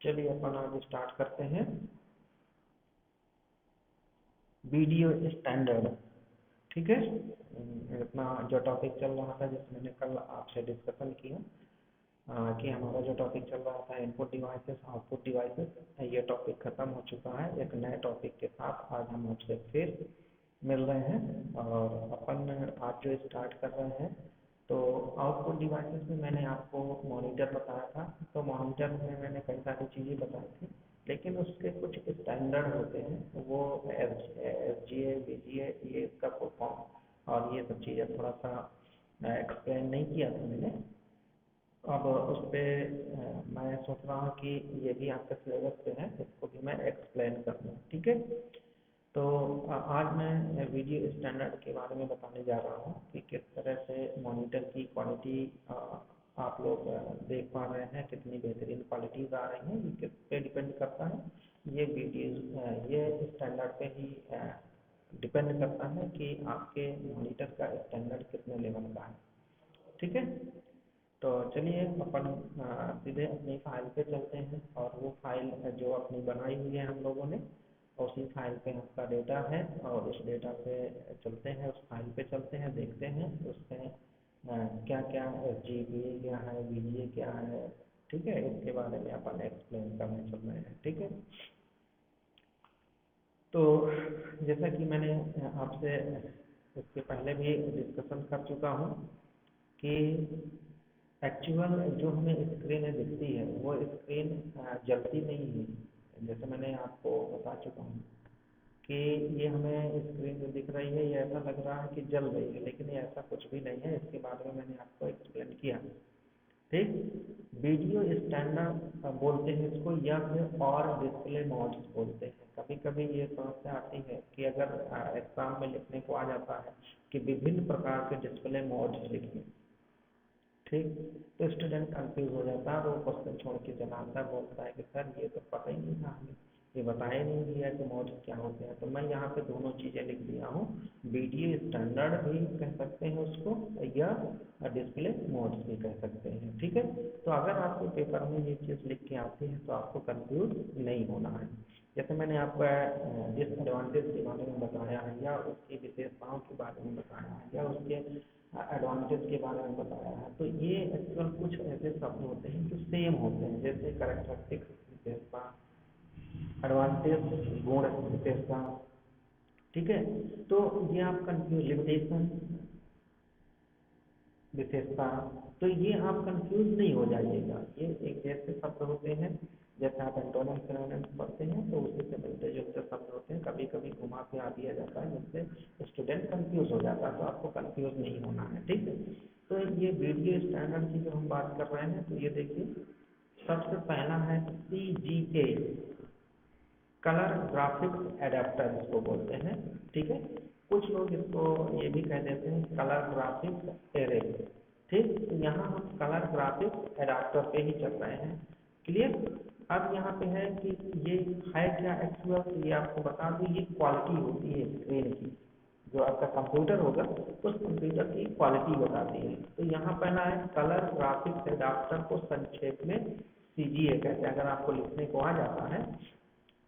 चलिए अपन आज स्टार्ट करते हैं वीडियो स्टैंडर्ड। ठीक है। अपना जो टॉपिक चल रहा था जिसमें मैंने कल आपसे डिस्कशन किया कि हमारा जो टॉपिक चल रहा था इनपुट डिवाइसेस आउटपुट डिवाइसेस, ये टॉपिक ख़त्म हो चुका है। एक नए टॉपिक के साथ आज हम आपसे फिर मिल रहे हैं और अपन आज जो स्टार्ट कर रहे हैं तो आउटपुट डिवाइसेस में मैंने आपको मॉनिटर बताया था। तो मॉनिटर में मैंने कई सारी चीज़ें बताई थी, लेकिन उसके कुछ स्टैंडर्ड होते हैं, वो एस जी ए बी जी ए, ये इसका फुल फॉर्म और ये सब चीज़ें थोड़ा सा एक्सप्लेन नहीं किया था मैंने। अब उस पर मैं सोच रहा हूँ कि ये भी आपके सिलेबस पे है, इसको भी मैं एक्सप्लेन कर दूँ। ठीक है। तो आज मैं वीडियो स्टैंडर्ड के बारे में बताने जा रहा हूँ कि किस तरह से मॉनिटर की क्वालिटी आप लोग देख पा रहे हैं, कितनी बेहतरीन क्वालिटीज़ आ रही हैं, ये किस पे डिपेंड करता है। ये वीडियो ये स्टैंडर्ड पे ही डिपेंड करता है कि आपके मॉनिटर का स्टैंडर्ड कितने लेवल का है। ठीक है। तो चलिए अपन सीधे अपनी फाइल पे चलते हैं और वो फाइल जो अपनी बनाई हुई है हम लोगों ने, उसी फाइल पे आपका डेटा है और उस डेटा पे चलते हैं, उस फाइल पे चलते हैं, देखते हैं उसमें क्या क्या जी बी ए क्या है, वी जी ए क्या है। ठीक है, इसके बारे में अपन एक्सप्लेन करने चल रहे हैं। ठीक है। तो जैसा कि मैंने आपसे इसके पहले भी डिस्कशन कर चुका हूँ कि एक्चुअल जो हमें स्क्रीन में दिखती है वो स्क्रीन जलती नहीं है। जैसे मैंने आपको बता चुका हूँ कि ये हमें स्क्रीन में दिख रही है, ये ऐसा लग रहा है कि जल रही है, लेकिन ये ऐसा कुछ भी नहीं है। इसके बारे में मैंने आपको एक्सप्लेन किया। ठीक। वीडियो स्टैंडर्ड बोलते हैं इसको, या फिर और डिस्प्ले मोड्स बोलते हैं। कभी कभी ये समस्या आती है कि अगर एग्जाम में लिखने को आ जाता है कि विभिन्न प्रकार के डिस्प्ले मोड्स लिखिए, ठीक, तो स्टूडेंट कंफ्यूज हो जाता है, वो क्वेश्चन छोड़ के चला आता है, बोलता है कि सर ये तो पता ही नहीं था हमें, ये बताया नहीं दिया कि मोड्स क्या होते हैं। तो मैं यहाँ पे दोनों चीज़ें लिख दिया हूँ, वीडियो स्टैंडर्ड भी कह सकते हैं उसको, या डिस्प्ले मोड्स भी कह सकते हैं। ठीक है। तो अगर आपके पेपर में ये चीज़ लिख के आती है तो आपको कंफ्यूज नहीं होना है। जैसे मैंने आपको डिसएडवांटेज के बारे में बताया है, या उसकी विशेषताओं के बारे में बताया है, या उसके एडवांटेज के बारे में बताया है, तो ये एक्चुअल कुछ ऐसे शब्द होते हैं जो सेम होते हैं, जैसे कैरेक्टरिस्टिक्स विशेषता, एडवांटेज गुण विशेषता। ठीक है। तो ये आप कंफ्यूज, लिमिटेशन विशेषता, तो ये आप कंफ्यूज नहीं हो जाइएगा। ये एक जैसे शब्द होते हैं, जैसे आप एंटोनिम सिनोनिम पढ़ते हैं तो उसी से मिलते जुलते शब्द होते हैं। कभी कभी घुमा के आ दिया जाता है जिससे स्टूडेंट कंफ्यूज हो जाता है, तो आपको कंफ्यूज नहीं होना है। ठीक है। तो ये वीडियो स्टैंडर्ड की जो हम बात कर रहे हैं, तो ये देखिए सबसे पहला है CGA, कलर ग्राफिक्स एडाप्टर इसको बोलते हैं। ठीक है। कुछ लोग इसको ये भी कह देते हैं कलर ग्राफिक्स एरे। ठीक। तो यहाँ हम कलर ग्राफिक्स एडाप्टर पे ही चल रहे हैं। क्लियर। अब यहाँ पे है कि ये है क्या एक्चुअल, तो ये आपको बता दूँ, ये क्वालिटी होती है स्क्रीन की, जो आपका कंप्यूटर होगा उस कंप्यूटर की क्वालिटी बताती है। तो यहाँ पहला है कलर ग्राफिक्स एडाप्टर को संक्षेप में CGA कहते हैं। अगर आपको लिखने को आ जाता है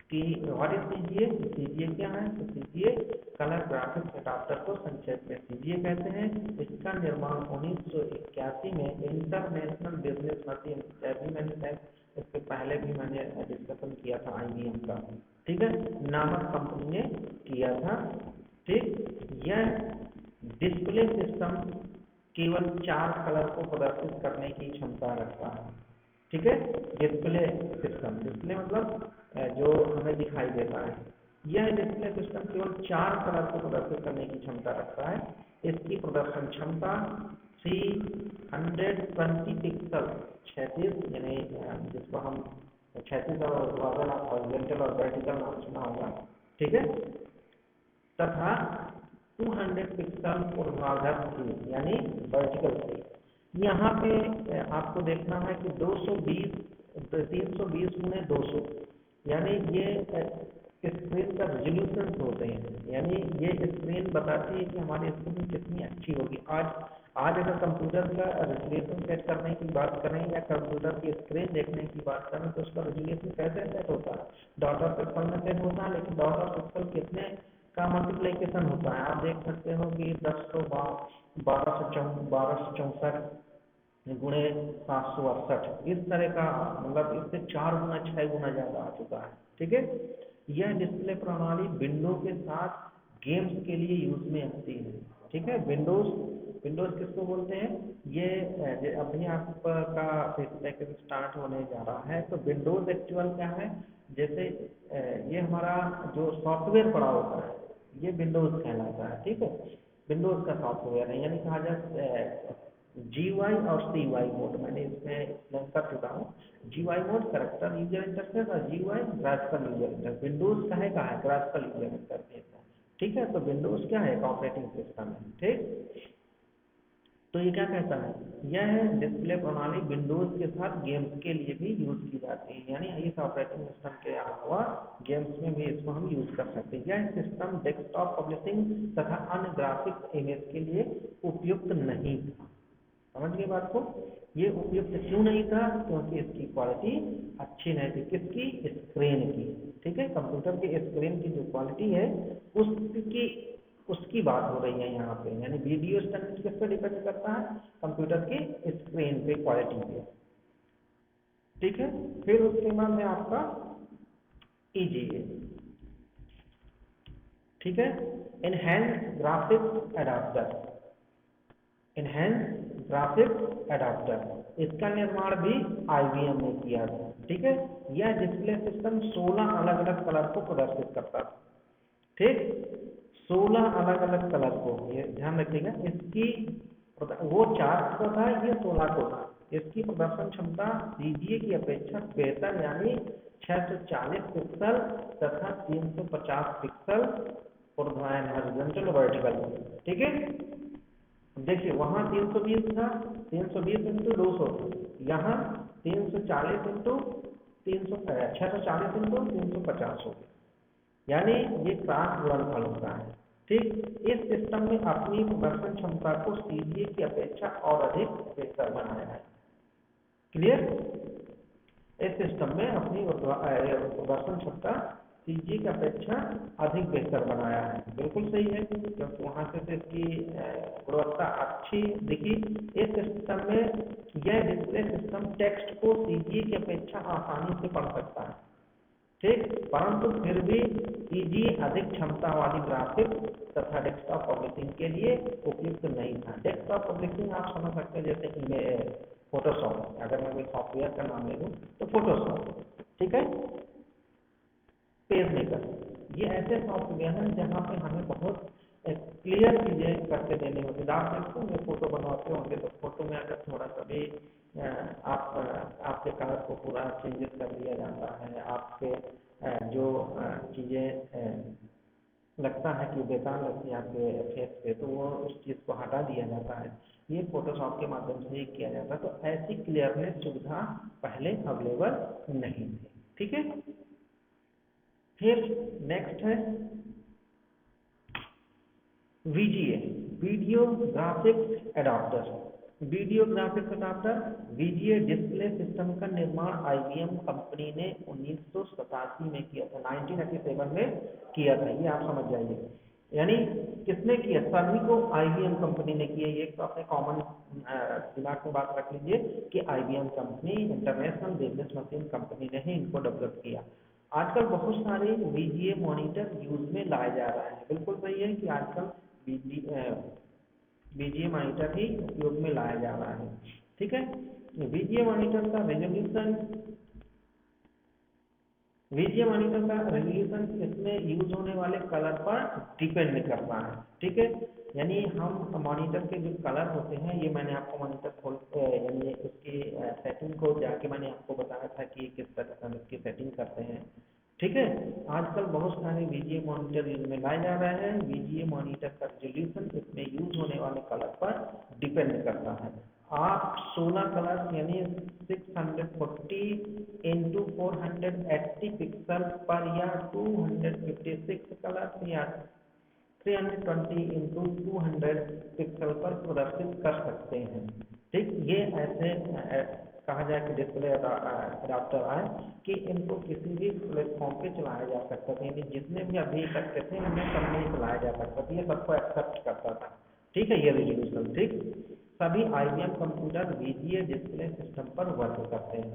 कि व्हाट इज सीजीए, सीजीए क्या है, तो सीजीए कलर ग्राफिक्स एडाप्टर को संक्षेप में सीजीए कहते हैं। इसका निर्माण 1981 में इंटरनेशनल बिजनेस मशीन, जैसे मैंने शायद इससे पहले भी मैंने डिस्कशन किया था IBM का, ठीक है, नामक कंपनी ने किया था। ठीक। यह डिस्प्ले सिस्टम केवल 4 कलर को प्रदर्शित करने की क्षमता रखता है। ठीक है। डिस्प्ले सिस्टम, डिस्प्ले मतलब जो हमें दिखाई देता है, यह डिस्प्ले सिस्टम केवल 4 कलर को प्रदर्शित करने की क्षमता रखता है। इसकी प्रदर्शन क्षमता 320 पिक्सल, 36 यानी जिसको हम 36 और हॉरिजॉन्टल और वर्टिकल नाम सुना होगा। ठीक है। तथा 200 पिक्सल ऊर्ध्वाधर थी, यानी वर्टिकल थी। यहाँ पे आपको देखना है कि 220 320 गुणे 200, यानी ये स्क्रीन का रेजोल्यूशन होते हैं, यानी ये स्क्रीन बताती है कि हमारी स्क्रीन कितनी अच्छी होगी। आज आज अगर कंप्यूटर का रेजोल्यूशन सेट करने की बात करें या कंप्यूटर की स्क्रीन देखने की बात करें तो उसका रेजोल्यूशन कैसे सेट होता है, डॉट ऑफ पिक्सल में सेट होता है, लेकिन डॉट ऑफ पिक्सल कितने का मल्टीप्लिकेशन होता है, आप देख सकते हो कि 1264 गुणे 768, इस तरह का, मतलब इससे 4 गुना 6 गुना ज़्यादा आ चुका है। ठीक है, यह डिस्प्ले प्रणाली विंडो के साथ गेम्स के लिए यूज में आती है। ठीक है, विंडोज विंडोज किसको बोलते हैं, ये अभी आपका पैकेज स्टार्ट होने जा रहा है, तो विंडोज एक्चुअल क्या है, जैसे ये हमारा जो सॉफ्टवेयर पड़ा होता है ये विंडोज कहलाता है। ठीक है, विंडोज का सॉफ्टवेयर है, यानी कहा जाए GUI और CUI मोड, मैंने इसमें एक्सप्लेन कर चुका हूँ। GUI mode character user interface और GUI graphical user interface. Windows का है ग्राफिकल यूजर इंटरफेस है। ठीक है, तो विंडोज क्या है, एक ऑपरेटिंग सिस्टम है। ठीक, तो ये क्या कहता है, यह डिस्प्ले प्रणाली विंडोज के साथ गेम्स के लिए भी यूज की जाती है, यानी इस ऑपरेटिंग सिस्टम के अलावा गेम्स में भी इसको हम यूज कर सकते हैं। यह सिस्टम डेस्कटॉप पब्लिशिंग तथा अन्य ग्राफिक्स इमेज के लिए उपयुक्त नहीं था। समझ गए बात को, ये उपयुक्त क्यों नहीं था, क्योंकि इसकी क्वालिटी अच्छी नहीं थी, किसकी, स्क्रीन की। ठीक है, कंप्यूटर के स्क्रीन की जो क्वालिटी है उसकी बात हो रही है यहाँ पे, यानी वीडियो स्टैंडर्ड किस पे डिपेंड करता है, कंप्यूटर की स्क्रीन पे, क्वालिटी पे। ठीक है, फिर उसके बाद में आपका EGA। ठीक है, enhance graphics adapter, enhance graphics adapter, इसका निर्माण भी IBM ने किया था। ठीक है, यह डिस्प्ले सिस्टम 16 अलग अलग कलर को प्रदर्शित करता था। ठीक, 16 अलग अलग कलर को, ये ध्यान रखिएगा, इसकी वो 4 को था, ये 16 को था। इसकी प्रदर्शन क्षमता CGA की अपेक्षा बेहतर, यानी 640 पिक्सल तथा 350 पिक्सल हॉरिजॉन्टल वर्टिकल। ठीक है, देखिए वहां 320 था, 320 इंटू 200, यहाँ 340 इंटू 640 इंटू 350 हो गया, यानी ये क्रॉस गुणनफल होता है। ठीक, इस सिस्टम में अपनी प्रदर्शन क्षमता को CGA की अपेक्षा और अधिक बेहतर बनाया है। क्लियर, इस सिस्टम में अपनी प्रदर्शन क्षमता CGA की अपेक्षा अधिक बेहतर बनाया है। बिल्कुल सही है, क्योंकि वहां से इसकी गुणवत्ता अच्छी दिखी। इस सिस्टम में यह डिस्प्ले सिस्टम टेक्स्ट को CGA की अपेक्षा आसानी से पढ़ सकता है। ठीक, परंतु फिर भी EGA अधिक क्षमता वाली ग्राफिक्स तथा डेस्कटॉप पब्लिशिंग के लिए उपयुक्त नहीं था। डेस्कटॉप पब्लिशिंग आप समझ सकते हैं, जैसे फोटोशॉप, अगर मैं कोई सॉफ्टवेयर का नाम ले लूँ तो फोटोशॉप। ठीक है, पेज मेकर, ये ऐसे सॉफ्टवेयर हैं जहाँ पे हमें बहुत क्लियर चीजें करके देनी होती है। आप देखो ये फोटो बनवाते होंगे तो फोटो में अगर थोड़ा सा भी आपके कलर को पूरा चेंजेस कर दिया जाता है, आपके जो चीजें लगता है कि बेकार लगती है आपके फेस पे, तो वो उस चीज को हटा दिया जाता है। ये फोटोशॉप के माध्यम से ही किया जाता है। तो ऐसी क्लियरनेस सुविधा पहले अवेलेबल नहीं थी। ठीक है, फिर नेक्स्ट है VGA, video graphics adapter. Video graphics adapter VGA display system का निर्माण IBM कंपनी ने 1987 में किया था, 1987 में किया था, ये आप समझ जाइए। यानी किसने किया, सभी को IBM कंपनी ने किया। ये तो अपने कॉमन दिमाग में बात रख लीजिए कि IBM company, international business machine company ने ही इनको डेवलप किया। आजकल बहुत सारे VGA मॉनिटर यूज में लाए जा रहे हैं। बिल्कुल सही है कि आजकल VGA मॉनिटर ही उपयोग में लाया जा रहा है। ठीक है, VGA मॉनिटर का रेजोल्यूशन इसमें यूज होने वाले कलर पर डिपेंड करता है। ठीक है, यानी हम मॉनिटर के जो कलर होते हैं, ये मैंने आपको मॉनिटर यानी उसकी सेटिंग को जाके मैंने आपको बताया था कि किस तरह से हम इसकी सेटिंग करते हैं। ठीक है, आजकल बहुत सारे VGA मॉनिटर यूज में लाए जा रहे हैं। VGA मॉनिटर का रेजोल्यूशन इसमें यूज होने वाले कलर पर डिपेंड करता है। आप 16 कलर यानी 640 इंटू 480 पिक्सल पर या 256 कलर या 320x200 पिक्सल पर प्रदर्शित कर सकते हैं। ठीक, ये ऐसे कहा जाए कि डिस्प्ले अडाप्टर आए कि इनको किसी भी प्लेटफॉर्म पे चलाया जा सकता था, यानी जितने भी अभी तक के थे उन्हें सब में चलाया जा सकता था, ये सबको एक्सेप्ट करता था। ठीक है, ये रिजोल्यूशन। ठीक, सभी IBM computer VGA display system पर वर्क करते हैं।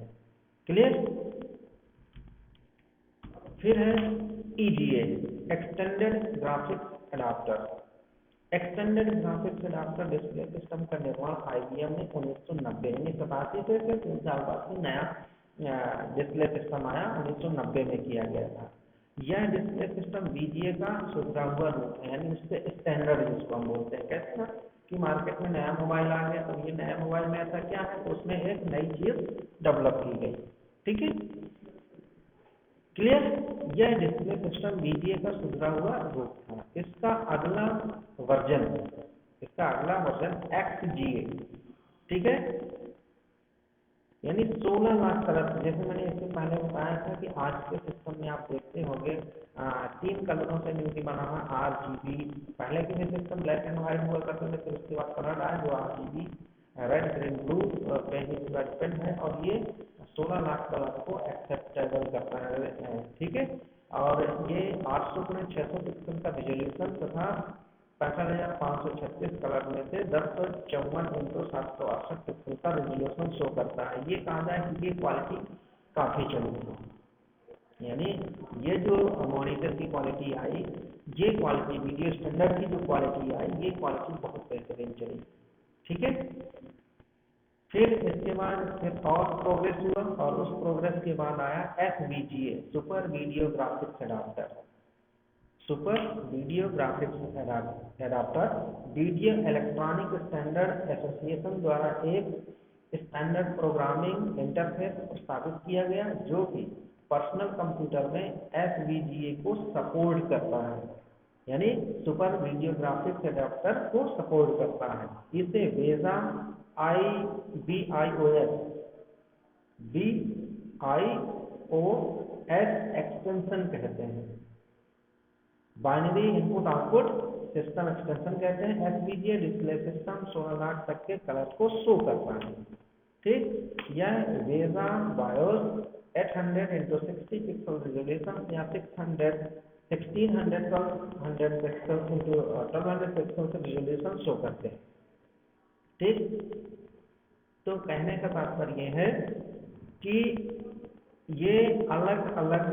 क्लियर। फिर है EGA, extended graphics adapter. Extended graphics adapter display system का निर्माण IBM ने 1990 यानी 87 से 3 साल बाद ही नया डिस्प्ले सिस्टम आया, 1990 में किया गया था। यह डिस्प्ले सिस्टम VGA का सुधरा हुआ रूप है, यानी उससे स्टैंडर्ड जिसको हम बोलते हैं। कैसे ना कि मार्केट में नया मोबाइल आ गया, तो ये नया मोबाइल में ऐसा क्या है, तो उसमें एक नई चीज डेवलप की गई। ठीक है, क्लियर। यह डिस्प्ले सिस्टम VGA का सुधरा हुआ रूप था। इसका अगला वर्जन XGA। ठीक है, यानी 16 लाख कलर। जैसे मैंने इससे पहले बताया था कि आज के सिस्टम में आप देखते होंगे 3 कलरों से न्यूली बना हुआ RGB। पहले के भी सिस्टम ब्लैक एंड व्हाइट हुआ करते थे, फिर उसके बाद कलर आया जो RGB, रेड, ग्रीन, ब्लू पे ही डिपेंड है, और ये 16 लाख कलर को एक्सेप्टेबल करता है। ठीक है, और ये 800x600 पिक्सल का रिजोल्यूशन तथा 65,536 कलर में से 1054x768 पिक्सल का रेजोल्यूशन शो करता है। ये कहा जाए कि ये क्वालिटी काफी चली है, यानी ये जो मॉनिटर की क्वालिटी आई, ये क्वालिटी वीडियो स्टैंडर्ड की जो क्वालिटी आई, ये क्वालिटी बहुत बेहतरीन चली। ठीक है, फिर इसके बाद फिर और प्रोग्रेस हुआ, और उस प्रोग्रेस के बाद आया SVGA, super video graphics adapter. Super video graphics adapter video electronic standard association द्वारा एक स्टैंडर्ड प्रोग्रामिंग इंटरफेस स्थापित किया गया, जो कि पर्सनल कंप्यूटर में SVGA को सपोर्ट करता है, यानी सुपर वीडियो ग्राफिक्स अडाप्टर को सपोर्ट करता है। इसे वेजा BIOS एक्सटेंशन कहते हैं, binary input output system extension कहते हैं। SVGA डिस्प्ले सिस्टम 16 लाख तक के कलर को शो करता है। ठीक, यह वेजा बायोस 800x60 पिक्सल रेजोल्यूशन या 1600 पिक्सल इंटू 1200 पिक्सल से रेजोल्यूशन शो करते हैं। ठीक, तो कहने का तात्पर्य है कि ये अलग अलग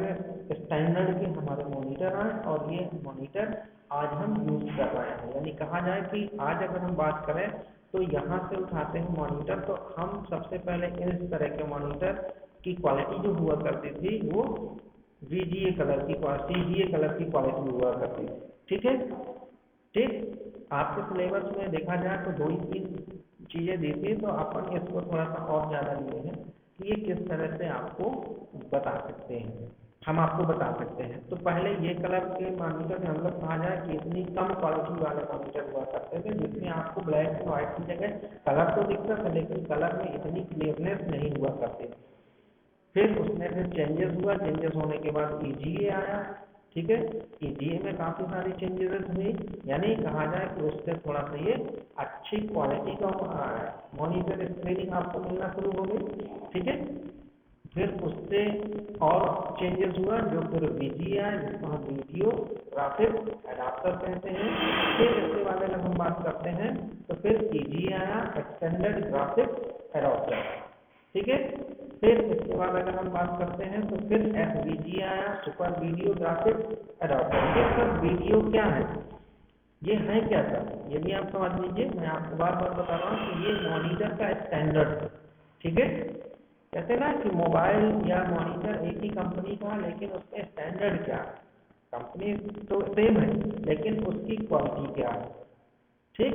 स्टैंडर्ड के हमारे मॉनिटर हैं, और ये मॉनिटर आज हम यूज कर रहे हैं। यानी कहा जाए कि आज अगर हम बात करें तो यहाँ से उठाते हैं मॉनिटर, तो हम सबसे पहले इस तरह के मॉनिटर की क्वालिटी जो हुआ करती थी वो CGA कलर की क्वालिटी हुआ करती थी। ठीक है, ठीक, आपके सिलेबस में देखा जाए तो 2 ही 3 चीजें दी थी, तो अपन इसको थोड़ा सा और ज्यादा लिए हैं कि ये किस तरह से आपको बता सकते हैं, हम आपको बता सकते हैं। तो पहले ये कलर के मॉनिटर में हम लोग कहा जाए कि इतनी कम क्वालिटी वाले मॉनिटर हुआ करते थे, जिसमें आपको ब्लैक एंड व्हाइट की जगह कलर तो दिखता था, लेकिन कलर में इतनी क्लियरनेस नहीं हुआ करती थी। फिर उसमें फिर चेंजेस हुआ, चेंजेस होने के बाद EGA आया। ठीक है, EGA में काफी सारी चेंजेस हुई, यानी कहा जाए कि उससे थोड़ा सा ये अच्छी क्वालिटी का मॉनिटर स्क्रीनिंग आपको मिलना शुरू हो गई। ठीक है, फिर उससे और चेंजेस हुआ, जो फिर VGA आया, जिसको हम वीडियो ग्राफिक्स अडाप्टर कहते हैं। फिर इसके बारे में हम बात करते हैं तो फिर EGA आया, एक्सटेंडेड ग्राफिक्स अडाप्टर। ठीक है, फिर इसके बाद अगर हम बात करते हैं तो फिर SVGA आया, सुपर वीडियो ग्राफिक्स अडाप्टर। ये सब वीडियो क्या है, ये है क्या सर, ये भी आप समझ लीजिए। मैं आपको बार बार बता रहा हूँ कि ये मॉनिटर का स्टैंडर्ड। ठीक है, कहते ना कि मोबाइल या मॉनिटर एक ही कंपनी का, लेकिन उसके स्टैंडर्ड क्या है, कंपनी तो सेम है लेकिन उसकी क्वालिटी क्या है। ठीक,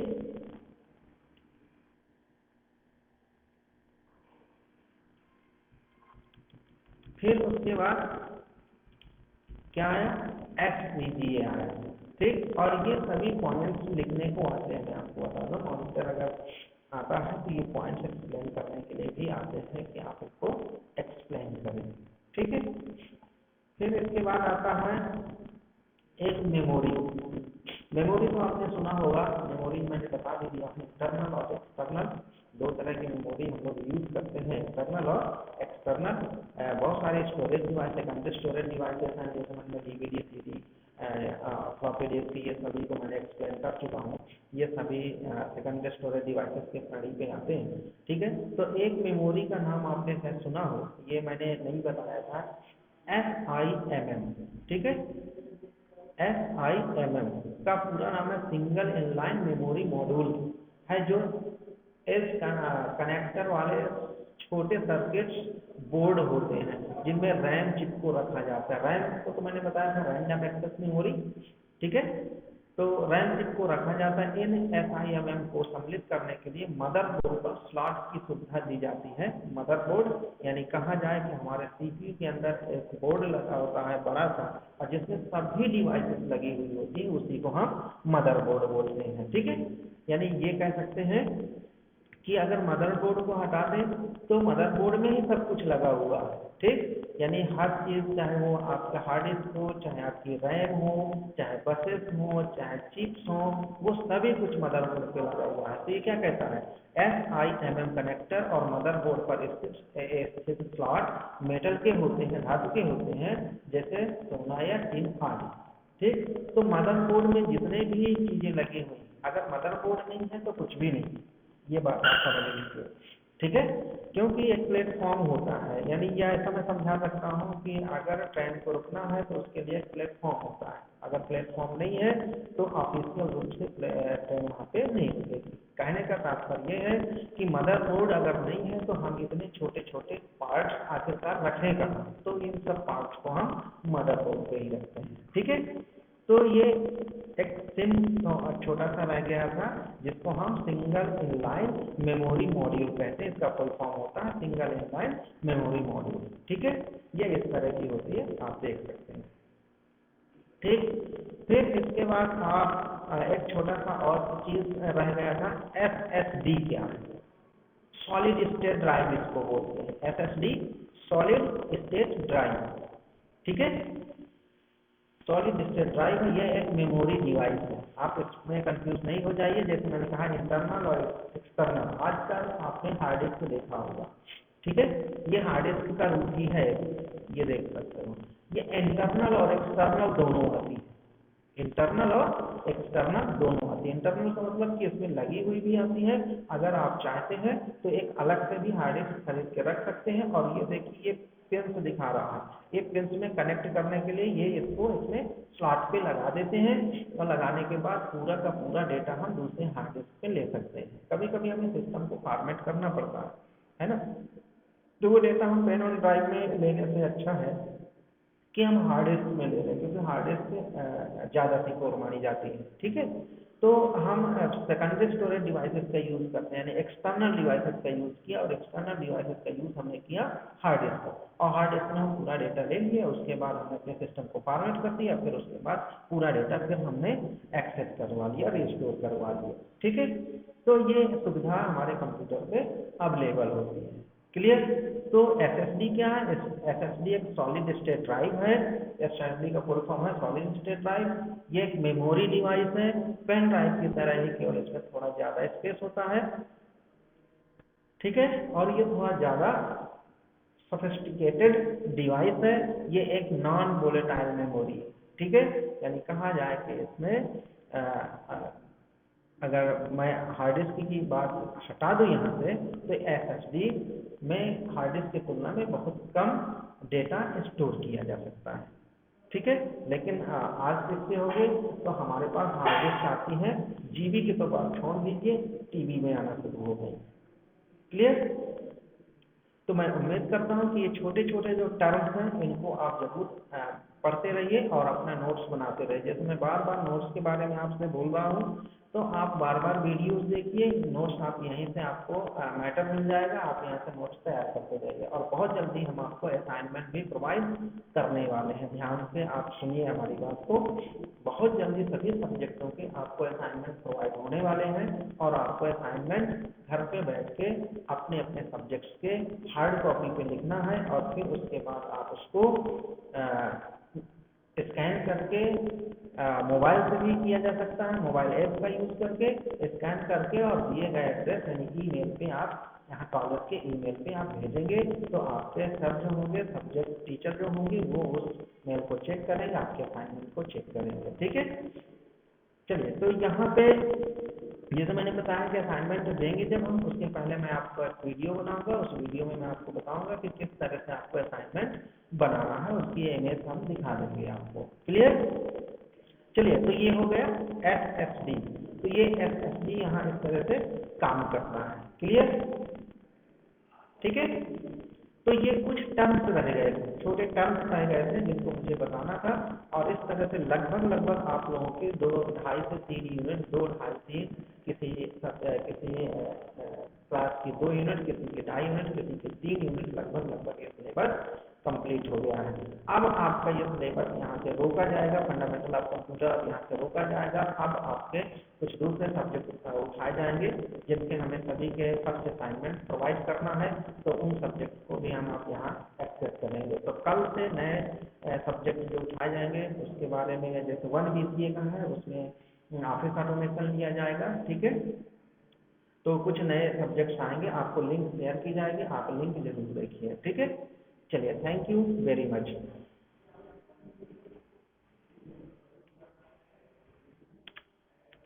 फिर उसके बाद क्या आया, XVGA आया। ठीक, और ये सभी पॉइंट्स लिखने को आते हैं। मैं आपको बता दूं, मॉनिटर अगर आता है तो ये पॉइंट्स एक्सप्लेन करने के लिए भी आते हैं कि आप उसको एक्सप्लेन करें। ठीक है, फिर इसके बाद आता है एक मेमोरी। मेमोरी तो आपने सुना होगा, मेमोरी मैंने बता भी दिया, इंटरनल और एक्सटर्नल। दो तरह की मेमोरी हम लोग यूज करते हैं, इंटरनल और एक्सटर्नल। बहुत सारे storage device, secondary storage devices हैं, जैसे मैंने डीवीडी, सीडी, फ्लॉपी डिस्क, ये सभी को मैंने एक्सप्लेन कर चुका हूँ। ये सभी सेकेंडरी स्टोरेज डिवाइसेस के श्रेणी पे आते हैं। ठीक है, तो एक मेमोरी का नाम आपने शायद सुना हो, ये मैंने नहीं बताया था, SIMM। ठीक है, SIMM का पूरा नाम है सिंगल इनलाइन मेमोरी मॉड्यूल, है जो एस कनेक्टर वाले छोटे सर्किट्स बोर्ड होते हैं जिनमें रैम चिप को रखा जाता है। रैम को तो मैंने बताया था, रैंडम एक्सेस मेमोरी। ठीक है, तो रैम चिप को रखा जाता है। इन SIMM को सम्मिलित करने के लिए मदरबोर्ड पर स्लॉट की सुविधा दी जाती है। मदरबोर्ड यानी कहा जाए कि हमारे CPU के अंदर एक बोर्ड लगा होता है बड़ा सा, और जिसमें सभी डिवाइसेस लगी हुई होती है, उसी को हम मदरबोर्ड बोलते हैं। ठीक है, यानी ये कह सकते हैं कि अगर मदरबोर्ड को हटा दें तो मदरबोर्ड में ही सब कुछ लगा हुआ है। ठीक, यानी हर चीज़, चाहे वो आपका हार्ड डिस्क हो, चाहे आपकी रैम हो, चाहे बसेस हो, चाहे चिप्स हो, वो सभी कुछ मदरबोर्ड पे लगा हुआ है। तो ये क्या कहता है, SIMM कनेक्टर और मदरबोर्ड पर स्थित स्लॉट मेटल के होते हैं, धातु के होते हैं, जैसे सोना या टिन आदि। ठीक, तो मदरबोर्ड में जितने भी चीज़ें लगी हुई, अगर मदरबोर्ड नहीं है तो कुछ भी नहीं, ये बात आप समझ लीजिए। ठीक है, क्योंकि एक प्लेटफॉर्म होता है, यानी यह ऐसा मैं समझा सकता हूँ कि अगर ट्रेन को रुकना है तो उसके लिए एक प्लेटफॉर्म होता है। अगर प्लेटफॉर्म नहीं है तो ऑफिशियल रूप से ट्रेन वहाँ पे नहीं रुकेगी। कहने का तात्पर्य है कि मदरबोर्ड अगर नहीं है तो हम इतने छोटे छोटे पार्ट्स आखिरकार रखें कहाँ, तो इन सब पार्ट्स को हम मदरबोर्ड पे ही रखते हैं। ठीक है, तो ये एक सिम छोटा सा रह गया था, जिसको हम सिंगल इनलाइन मेमोरी मॉड्यूल कहते हैं। इसका फुल फॉर्म होता है सिंगल इनलाइन मेमोरी मॉड्यूल। ठीक है, ये इस तरह की होती है, आप देख सकते हैं। ठीक, फिर इसके बाद आप एक छोटा सा और चीज रह गया था, SSD क्या है, सॉलिड स्टेट ड्राइव इसको बोलते हैं, SSD सॉलिड स्टेट ड्राइव। ठीक है, सॉलिड स्टेट ड्राइव ये एक मेमोरी डिवाइस है। आप इसमें कंफ्यूज नहीं हो जाइए, जैसे मैंने कहा इंटरनल और एक्सटर्नल। आजकल आपने हार्ड डिस्क देखा होगा। ठीक है, ये हार्ड डिस्क का रूप ही है, ये देख सकते हो। ये इंटरनल और एक्सटर्नल दोनों आती है, इंटरनल और एक्सटर्नल दोनों आती है। इंटरनल का मतलब कि इसमें लगी हुई भी आती है, अगर आप चाहते हैं तो एक अलग से भी हार्ड डिस्क खरीद के रख सकते हैं। और ये देखिए, ये पिंस दिखा रहा है, ये पिंस में कनेक्ट करने के लिए ये इसको इसमें स्लॉट पे लगा देते हैं, और लगाने के बाद पूरा का पूरा डेटा हम दूसरे हार्ड डिस्क पे ले सकते हैं। कभी कभी हमें सिस्टम को फॉर्मेट करना पड़ता है ना, तो वो डेटा हम पेन और ड्राइव में लेने से अच्छा है कि हम हार्ड डिस्क में ले रहे हैं, क्योंकि हार्ड डिस्क ज़्यादा सिक्योर मानी जाती है। ठीक है, तो हम सेकेंडरी स्टोरेज डिवाइसेस का यूज़ करते हैं, यानी एक्सटर्नल डिवाइसेस का यूज़ किया, और एक्सटर्नल डिवाइसेस का यूज़ हमने किया हार्ड डिस्क, और हार्ड डिस्क में हम पूरा डेटा ले लिया। उसके बाद हमने अपने सिस्टम को फॉर्मेट कर दिया, फिर उसके बाद पूरा डेटा फिर हमने एक्सेस करवा लिया, रिस्टोर करवा लिया। ठीक है, तो ये सुविधा हमारे कंप्यूटर पे अवेलेबल होती है। क्लियर, तो SSD क्या है, SSD एक सॉलिड स्टेट ड्राइव है। SSD का फुल फॉर्म है सॉलिड स्टेट ड्राइव। ये एक मेमोरी डिवाइस है, पेन ड्राइव की तरह ही, केवल इसमें थोड़ा ज़्यादा स्पेस होता है। ठीक है, और ये थोड़ा ज़्यादा सोफिस्टिकेटेड डिवाइस है। ये एक नॉन वोलेटाइल मेमोरी है। ठीक है, यानी कहा जाए कि इसमें अगर मैं हार्ड डिस्क की बात हटा दूँ यहाँ से, तो SSD में हार्ड डिस्क की तुलना में बहुत कम डेटा स्टोर किया जा सकता है। ठीक है, लेकिन आज देखते होंगे तो हमारे पास हार्ड डिस्क आती है, GB की तो बात छोड़ दीजिए, TB में आना शुरू हो गई। क्लियर, तो मैं उम्मीद करता हूँ कि ये छोटे छोटे जो टर्म्स हैं इनको आप जरूर पढ़ते रहिए और अपना नोट्स बनाते रहिए। जैसे मैं बार बार नोट्स के बारे में आपसे बोल रहा हूँ, तो आप बार बार वीडियोस देखिए, नोट्स आप यहीं से आपको मैटर मिल जाएगा, आप यहाँ से नोट्स तैयार करते जाइए। और बहुत जल्दी हम आपको असाइनमेंट भी प्रोवाइड करने वाले हैं, ध्यान से आप सुनिए हमारी बात को। बहुत जल्दी सभी सब्जेक्टों के आपको असाइनमेंट प्रोवाइड होने वाले हैं, और आपको असाइनमेंट घर पे बैठ के अपने अपने सब्जेक्ट्स के हार्ड कॉपी पे लिखना है, और फिर उसके बाद आप उसको स्कैन करके मोबाइल से भी किया जा सकता है, मोबाइल ऐप का यूज़ करके स्कैन करके और दिए गए एड्रेस यानी ईमेल पे आप यहाँ कॉलेज के ईमेल पे आप भेजेंगे तो आपके सर जो होंगे, सब्जेक्ट टीचर जो होंगे, वो उस मेल को चेक करेंगे, आपके असाइनमेंट को चेक करेंगे। ठीक है, चलिए तो यहाँ पे ये तो मैंने बताया कि असाइनमेंट देंगे जब हम, उसके पहले मैं आपको एक वीडियो बनाऊंगा, उस वीडियो में मैं आपको बताऊंगा कि किस तरह से आपको असाइनमेंट बनाना है, उसकी इमेज हम दिखा देंगे आपको। क्लियर? चलिए तो ये हो गया SSD। तो ये SSD यहाँ इस तरह से काम करता है। क्लियर? ठीक है, तो ये कुछ टर्म्स रह गए, छोटे टर्म्स रह गए थे जिनको मुझे बताना था, और इस तरह से लगभग आप लोगों के 2 से 3 यूनिट, 2 2.5 3, किसी क्लास की 2 यूनिट, किसी के 2.5 यूनिट, किसी के 3 यूनिट, लगभग ये सिलेबस कंप्लीट हो गया है। अब आपका ये सिलेबस यहाँ से रोका जाएगा, फंडामेंटल ऑफ कंप्यूटर यहाँ से रोका जाएगा। अब आपके कुछ दूसरे सब्जेक्ट उठाए जाएंगे जिनके हमें सभी के फर्स्ट असाइनमेंट प्रोवाइड करना है, तो उन सब्जेक्ट को भी हम आप यहाँ एक्सेस करेंगे। तो कल से नए सब्जेक्ट जो उठाए जाएंगे उसके बारे में, जैसे 1 BCA का है उसमें ऑफिस ऑटोमेशन लिया जाएगा। ठीक है, तो कुछ नए सब्जेक्ट्स आएंगे, आपको लिंक शेयर की जाएगी, आप लिंक जरूर देखिए। ठीक है, चलिए, थैंक यू वेरी मच।